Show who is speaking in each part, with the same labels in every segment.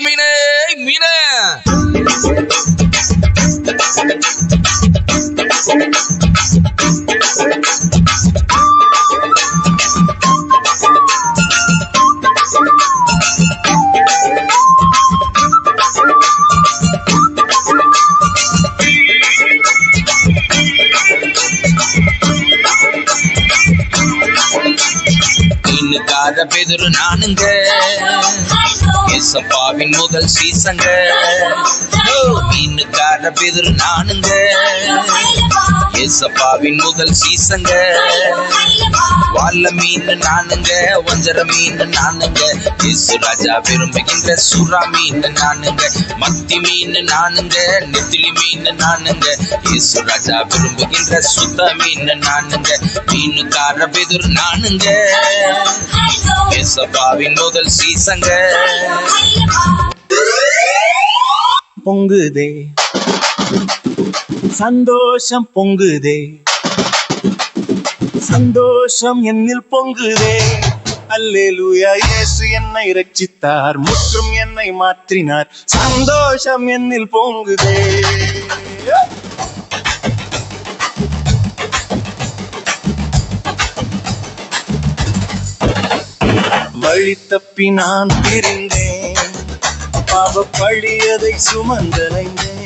Speaker 1: மீனே மீனே. மீனுக்கார பெதுரு நானுங்க, ஏசப்பாவின் முதல் சீசங்க. மீனுக்கார பெதுரு நானுங்க, ஏசப்பாவின் முதல் சீசங்க. வாழ மீன் நானுங்க, வஞ்சர மீன் நானுங்க, இயேசு ராஜா விரும்புகின்ற சுறா மீன் நானுங்க. மத்தி மீன் நானுங்க, நெத்திலி மீன் நானுங்க, இயேசு ராஜா விரும்புகின்ற சுத்த மீன் நானுங்க. மீனுக்கார பெதுரு நானுங்க, ஏசப்பாவின் முதல் சீசங்க.
Speaker 2: பொங்குதே சந்தோஷம், பொங்குதே சந்தோஷம் என்னில் பொங்குதே. அல்லேலூயா, இயேசு என்னை இரட்சித்தார், முற்றும் என்னை மாற்றினார். சந்தோஷம் என்னில் பொங்குதே. வழி தப்பி நான் பிரிந்தேன், பாவ பழியதை சுமந்தலைந்தேன்.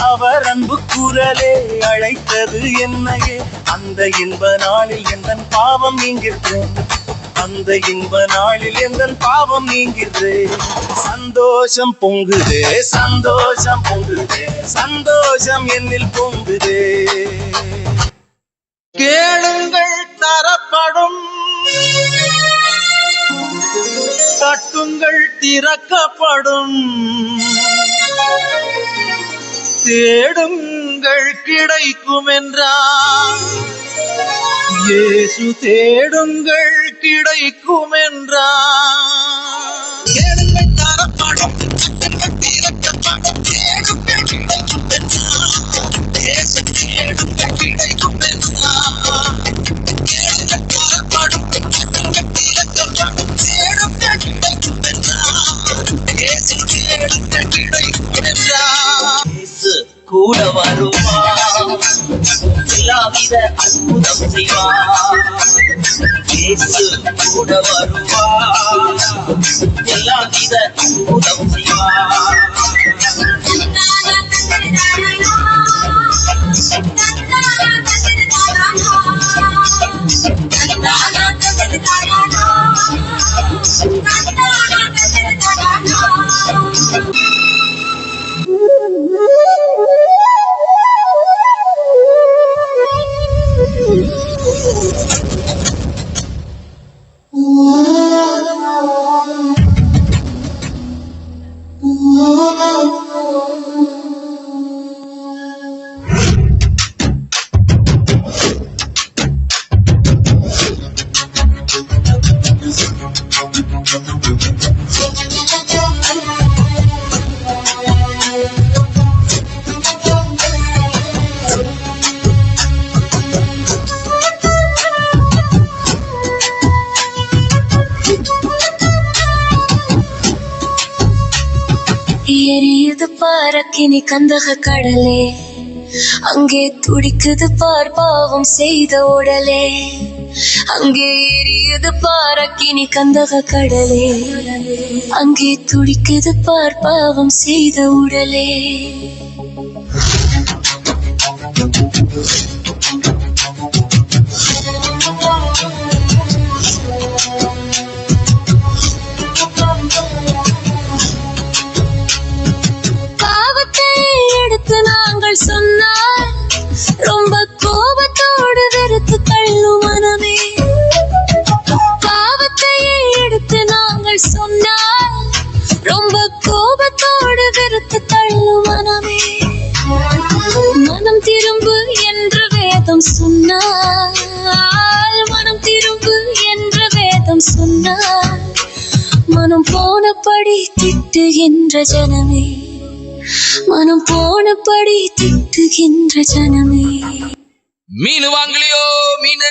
Speaker 2: அவர் அன்பு குரலே அழைத்தது என்னையே. அந்த இன்ப நாளில் எந்தன் பாவம் நீங்கின்றேன், அந்த இன்ப நாளில் எந்தன் பாவம் நீங்கின்றேன். சந்தோஷம் பொங்குதே, சந்தோஷம் பொங்குதே, சந்தோஷம் என்னில் பொங்குதே. கேளுங்கள் தரப்படும், தட்டுங்கள் திறக்கப்படும், தேடுங்கள் கிடைக்கும் என்றார். இயேசு தேடுங்கள் கிடைக்கும் என்றார். கேளுங்கள் தரப்படும், தட்டுங்கள் திறக்கப்படும், தேடுங்கள் கிடைக்கும் என்றார். இயேசு தேடுங்கள் கிடைக்கும் என்றார். கேளுங்கள் தரப்படும், தட்டுங்கள் திறக்கப்படும், தேடுங்கள் கிடைக்கும் என்றார். இயேசு தேடுங்கள் கிடைக்கும் என்றார். கூட வருவார், எல்லாவித அற்புதம் செய்வார். இயேசு கூட வருவார், எல்லாவித அற்புதம் செய்வார்.
Speaker 3: எரியுது பாரக்கினி கந்தக கடலே, அங்கே துடிக்குது பார் பாவம் செய்த உடலே. அங்கே எரியுது பாரக்கினி கந்தக கடலே, அங்கே துடிக்குது பார் பாவம் செய்த உடலே. நாங்கள் சொன்னால் ரொம்ப கோபத்தோடு வெறுத்து தள்ளும் மனமே. பாவத்தையே எடுத்து நாங்கள் சொன்னால் ரொம்ப கோபத்தோடு வெறுத்து தள்ளும் மனமே. மனம் திரும்பு என்று வேதம் சொன்னால், மனம் திரும்பு என்று வேதம் சொன்னால், மனம் போனபடி திட்டுகின்ற ஜனமே, மனம் போனபடி திட்டுகின்ற ஜனமே.
Speaker 1: மீன் வாங்கலையோ மீன்